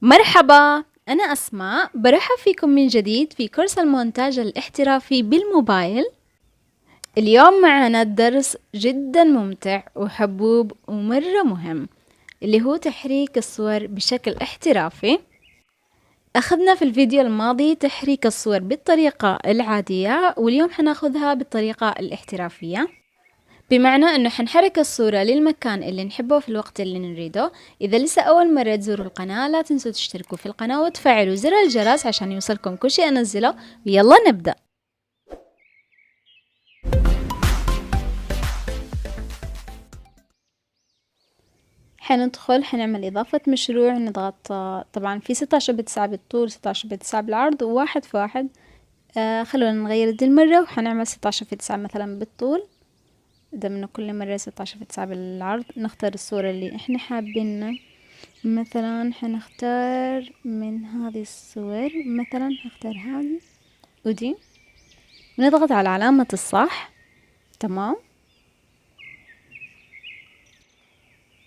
مرحبا، أنا أسماء، برحب فيكم من جديد في كورس المونتاج الاحترافي بالموبايل. اليوم معنا درس جدا ممتع وحبوب ومرة مهم، اللي هو تحريك الصور بشكل احترافي. أخذنا في الفيديو الماضي تحريك الصور بالطريقة العادية، واليوم حناخذها بالطريقة الاحترافية، بمعنى أنه حنحرك الصورة للمكان اللي نحبه في الوقت اللي نريده. إذا لسه أول مرة تزوروا القناة لا تنسوا تشتركوا في القناة وتفعلوا زر الجرس عشان يوصلكم كل شيء أنزله. ويلا نبدأ. حندخل حنعمل إضافة مشروع، نضغط طبعا في 16:9 بالطول، 16:9 بالعرض، وواحد في واحد. خلونا نغير دي المرة وحنعمل 16:9 مثلا بالطول، دام انه كل مرة 16:9 بالعرض. نختار الصورة اللي احنا حابينها، مثلا حنختار من هذه الصور، مثلا هختار هذه ودي، ونضغط على علامة الصح. تمام.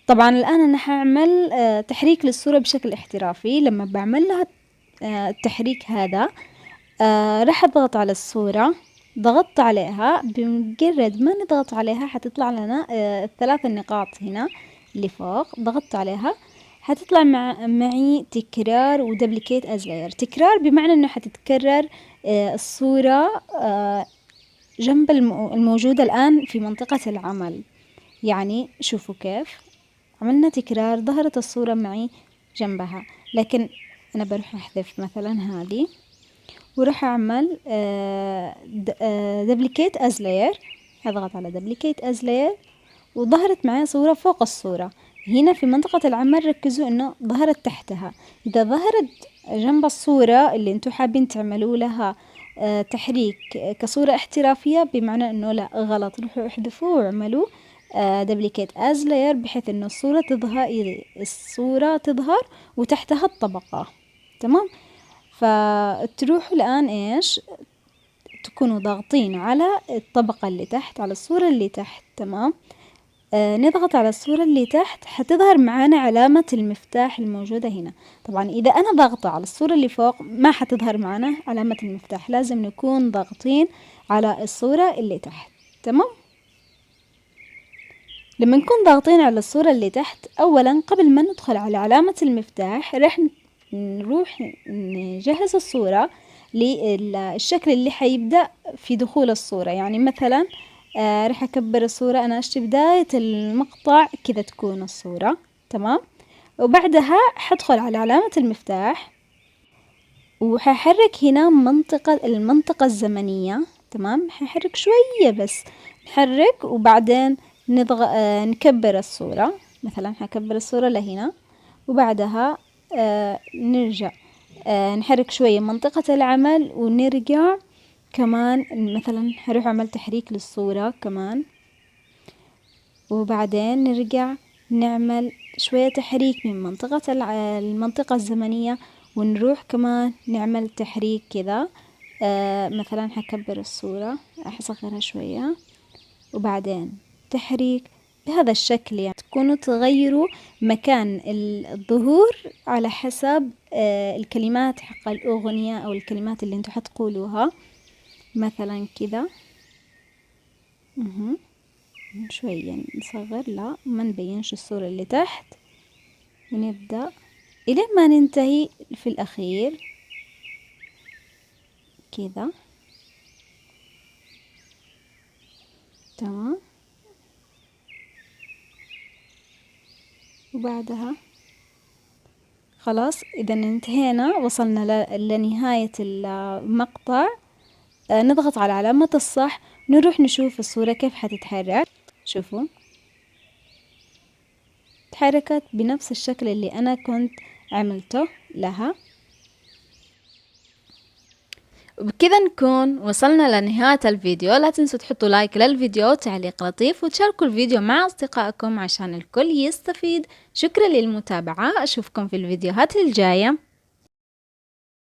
طبعا الآن أنا حعمل تحريك للصورة بشكل احترافي. لما بعمل لها التحريك هذا راح أضغط على الصورة، ضغطت عليها، بمجرد ما نضغط عليها حتطلع لنا الثلاث النقاط هنا اللي فوق، ضغطت عليها حتطلع معي تكرار ودبليكيت از لاير. تكرار بمعنى انه حتتكرر الصورة جنب الموجودة الآن في منطقة العمل. يعني شوفوا كيف عملنا تكرار، ظهرت الصورة معي جنبها. لكن أنا بروح أحذف مثلا هذه وراح أعمل دبليكيت از لاير. هضغط على دبليكيت از لاير وظهرت معي صورة فوق الصورة. هنا في منطقة العمل ركزوا انه ظهرت تحتها. اذا ظهرت جنب الصورة اللي انتم حابين تعملوا لها تحريك كصورة احترافية، بمعنى انه لا، غلط، روحوا احذفوا واعملوا دبليكيت از لاير، بحيث انه الصورة تظهر وتحتها الطبقة. تمام. فتروحوا الآن ايش، تكونوا ضاغطين على الطبقة اللي تحت، على الصورة اللي تحت. تمام. نضغط على الصورة اللي تحت، حتظهر معانا علامة المفتاح الموجودة هنا. طبعا إذا أنا ضاغطة على الصورة اللي فوق ما حتظهر معانا علامة المفتاح، لازم نكون ضاغطين على الصورة اللي تحت. تمام. لما نكون ضاغطين على الصورة اللي تحت، أولا قبل ما ندخل على علامة المفتاح راح نروح نجهز الصورة للشكل اللي حيبدأ في دخول الصورة. يعني مثلا راح أكبر الصورة، أنا أشتي بداية المقطع كذا تكون الصورة. تمام. وبعدها حدخل على علامة المفتاح وححرك هنا المنطقة الزمنية. تمام. ححرك شوية بس، نحرك وبعدين نكبر الصورة. مثلا حكبر الصورة لهنا، وبعدها نرجع نحرك شوية منطقة العمل ونرجع كمان. مثلا هروح أعمل تحريك للصورة كمان، وبعدين نرجع نعمل شوية تحريك من المنطقة الزمنية، ونروح كمان نعمل تحريك كذا. مثلا حكبر الصورة، حصغرها شوية، وبعدين تحريك بهذا الشكل. يعني تكونوا تغيروا مكان الظهور على حسب الكلمات حق الأغنية أو الكلمات اللي انتوا حتقولوها. مثلا كذا شوية نصغر، لا ما نبينش الصورة اللي تحت، ونبدأ إلى ما ننتهي في الأخير كذا. تمام. وبعدها خلاص، إذا انتهينا وصلنا لنهاية المقطع، نضغط على علامة الصح، نروح نشوف الصورة كيف حتتحرك. شوفوا تحركت بنفس الشكل اللي أنا كنت عملته لها. وبكذا نكون وصلنا لنهاية الفيديو. لا تنسوا تحطوا لايك للفيديو وتعليق لطيف، وتشاركوا الفيديو مع أصدقائكم عشان الكل يستفيد. شكرا للمتابعة، أشوفكم في الفيديوهات الجاية.